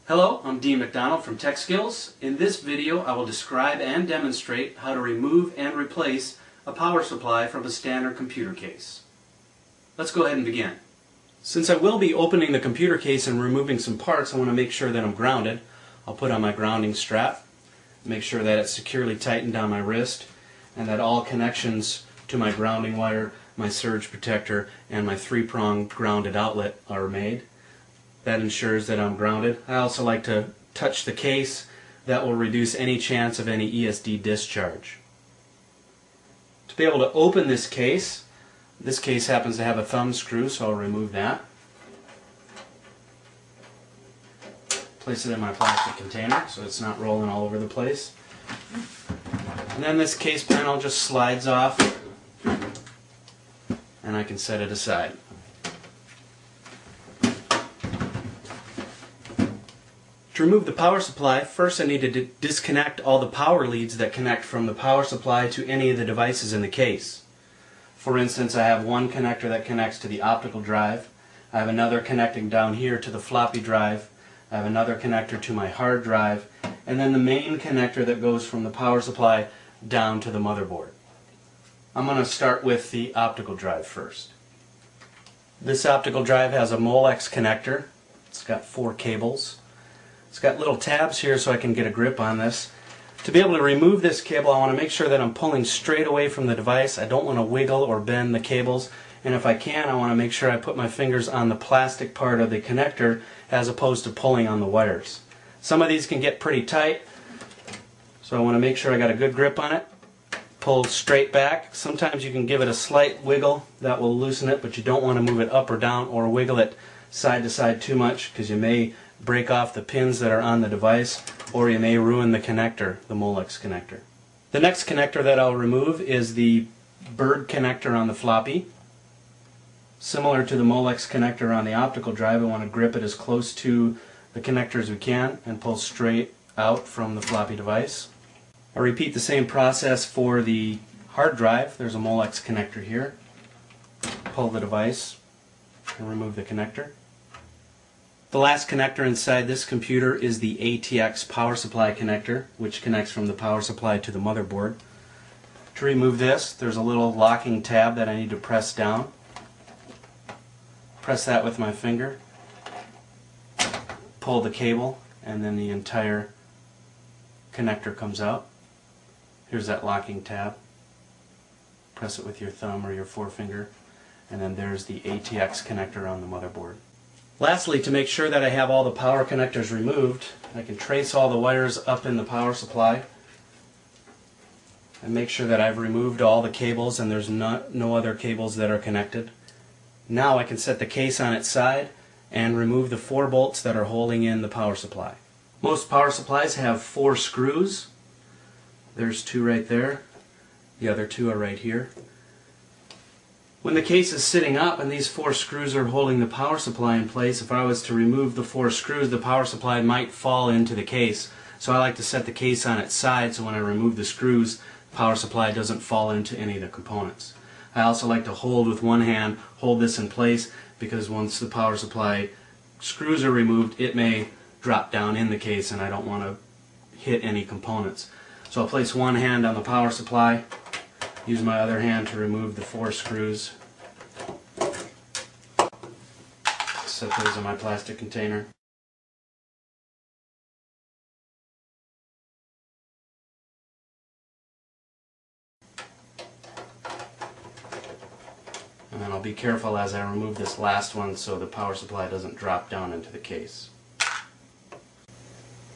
Hello, I'm Dean McDonald from Tech Skills. In this video I will describe and demonstrate how to remove and replace a power supply from a standard computer case. Let's go ahead and begin. Since I will be opening the computer case and removing some parts, I want to make sure that I'm grounded. I'll put on my grounding strap, make sure that it's securely tightened on my wrist, and that all connections to my grounding wire, my surge protector, and my three-prong grounded outlet are made. That ensures that I'm grounded. I also like to touch the case. That will reduce any chance of any ESD discharge. To be able to open this case happens to have a thumb screw, so I'll remove that. Place it in my plastic container so it's not rolling all over the place. And then this case panel just slides off and I can set it aside. To remove the power supply, first I need to disconnect all the power leads that connect from the power supply to any of the devices in the case. For instance, I have one connector that connects to the optical drive. I have another connecting down here to the floppy drive. I have another connector to my hard drive. And then the main connector that goes from the power supply down to the motherboard. I'm going to start with the optical drive first. This optical drive has a Molex connector. It's got 4 cables. It's got little tabs here so I can get a grip on this. To be able to remove this cable, I want to make sure that I'm pulling straight away from the device. I don't want to wiggle or bend the cables, and if I can, I want to make sure I put my fingers on the plastic part of the connector as opposed to pulling on the wires. Some of these can get pretty tight, so I want to make sure I got a good grip on it. Pull straight back. Sometimes you can give it a slight wiggle, that will loosen it, but you don't want to move it up or down or wiggle it side to side too much because you may break off the pins that are on the device, or you may ruin the connector, the Molex connector. The next connector that I'll remove is the bird connector on the floppy. Similar to the Molex connector on the optical drive, I want to grip it as close to the connector as we can and pull straight out from the floppy device. I repeat the same process for the hard drive. There's a Molex connector here. Pull the device and remove the connector. The last connector inside this computer is the ATX power supply connector, which connects from the power supply to the motherboard. To remove this, there's a little locking tab that I need to press down. Press that with my finger. Pull the cable, and then the entire connector comes out. Here's that locking tab. Press it with your thumb or your forefinger, and then there's the ATX connector on the motherboard. Lastly, to make sure that I have all the power connectors removed, I can trace all the wires up in the power supply and make sure that I've removed all the cables and there's no other cables that are connected. Now I can set the case on its side and remove the 4 bolts that are holding in the power supply. Most power supplies have 4 screws. There's 2 right there. The other 2 are right here. When the case is sitting up and these 4 screws are holding the power supply in place, if I was to remove the 4 screws, the power supply might fall into the case. So I like to set the case on its side so when I remove the screws, the power supply doesn't fall into any of the components. I also like to hold with one hand, hold this in place, because once the power supply screws are removed, it may drop down in the case and I don't want to hit any components. So I'll place one hand on the power supply, use my other hand to remove the 4 screws. Set those in my plastic container. And then I'll be careful as I remove this last one so the power supply doesn't drop down into the case.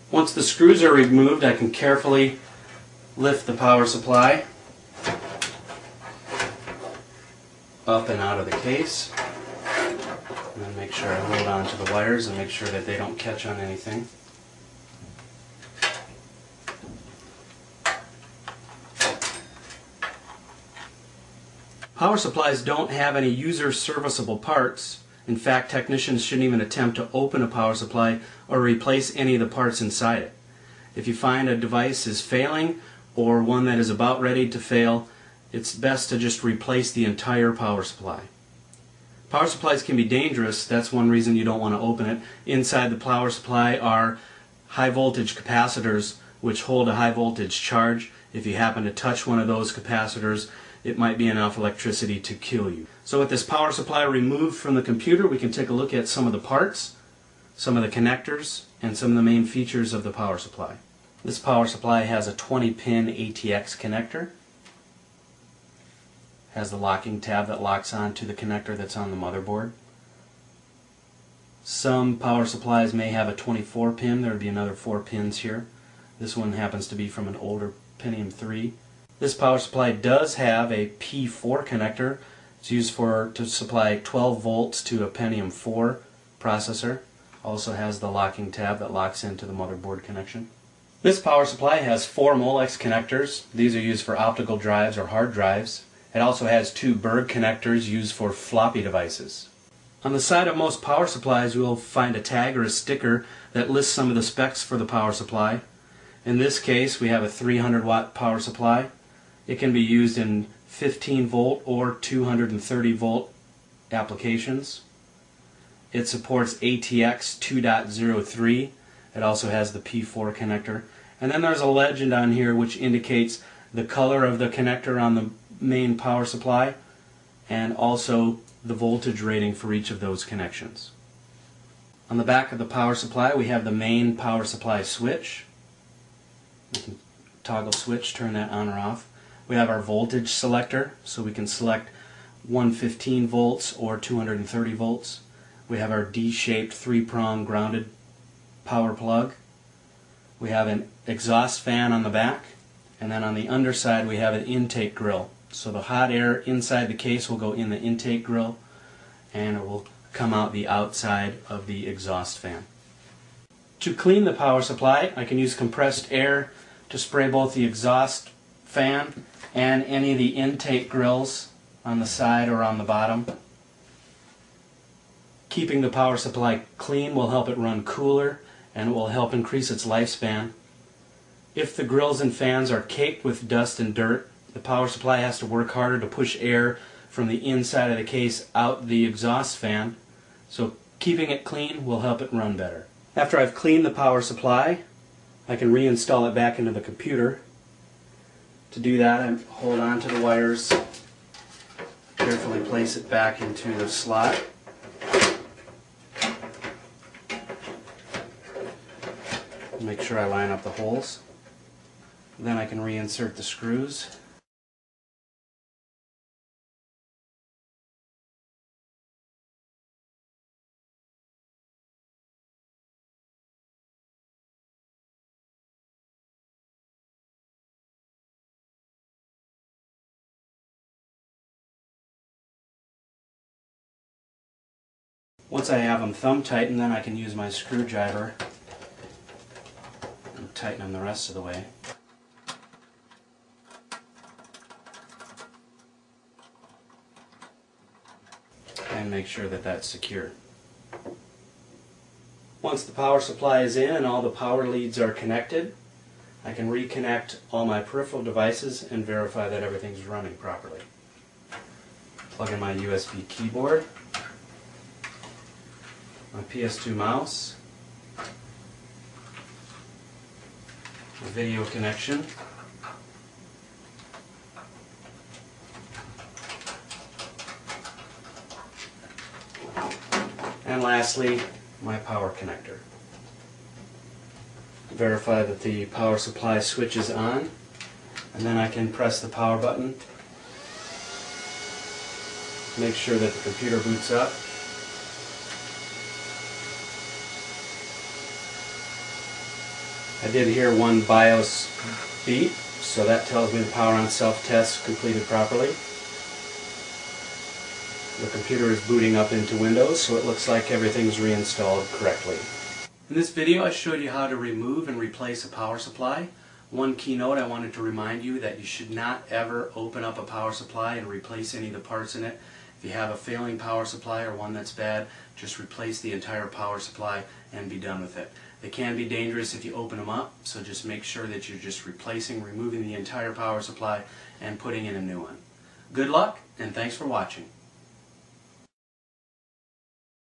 Once the screws are removed, I can carefully lift the power supply up and out of the case. And then make sure I hold on to the wires and make sure that they don't catch on anything. Power supplies don't have any user serviceable parts. In fact, technicians shouldn't even attempt to open a power supply or replace any of the parts inside it. If you find a device is failing or one that is about ready to fail, it's best to just replace the entire power supply. Power supplies can be dangerous. That's one reason you don't want to open it. Inside the power supply are high voltage capacitors which hold a high voltage charge. If you happen to touch one of those capacitors, it might be enough electricity to kill you. So with this power supply removed from the computer, we can take a look at some of the parts, some of the connectors, and some of the main features of the power supply. This power supply has a 20-pin ATX connector. Has the locking tab that locks onto the connector that's on the motherboard. Some power supplies may have a 24-pin. There would be another 4 pins here. This one happens to be from an older Pentium 3. This power supply does have a P4 connector. It's used to supply 12 volts to a Pentium 4 processor. Also has the locking tab that locks into the motherboard connection. This power supply has 4 Molex connectors. These are used for optical drives or hard drives. It also has 2 Berg connectors used for floppy devices. On the side of most power supplies you will find a tag or a sticker that lists some of the specs for the power supply. In this case we have a 300 watt power supply. It can be used in 15 volt or 230 volt applications. It supports ATX 2.03. It also has the P4 connector. And then there's a legend on here which indicates the color of the connector on the main power supply and also the voltage rating for each of those connections. On the back of the power supply we have the main power supply switch. We can toggle switch, turn that on or off. We have our voltage selector, so we can select 115 volts or 230 volts. We have our D-shaped 3-prong grounded power plug. We have an exhaust fan on the back, and then on the underside we have an intake grill. So the hot air inside the case will go in the intake grill and it will come out the outside of the exhaust fan. To clean the power supply, I can use compressed air to spray both the exhaust fan and any of the intake grills on the side or on the bottom. Keeping the power supply clean will help it run cooler and it will help increase its lifespan. If the grills and fans are caked with dust and dirt, the power supply has to work harder to push air from the inside of the case out the exhaust fan, so keeping it clean will help it run better. After I've cleaned the power supply, I can reinstall it back into the computer. To do that, I hold on to the wires, carefully place it back into the slot. Make sure I line up the holes. Then I can reinsert the screws. Once I have them thumb tightened, then I can use my screwdriver and tighten them the rest of the way. And make sure that that's secure. Once the power supply is in and all the power leads are connected, I can reconnect all my peripheral devices and verify that everything's running properly. Plug in my USB keyboard, my PS2 mouse, my video connection, and lastly, my power connector. Verify that the power supply switch is on, and then I can press the power button. Make sure that the computer boots up. I did hear one BIOS beep, so that tells me the power on self-test completed properly. The computer is booting up into Windows, so it looks like everything's reinstalled correctly. In this video I showed you how to remove and replace a power supply. One key note, I wanted to remind you that you should not ever open up a power supply and replace any of the parts in it. If you have a failing power supply or one that's bad, just replace the entire power supply and be done with it. They can be dangerous if you open them up, so just make sure that you're just removing the entire power supply and putting in a new one. Good luck, and thanks for watching.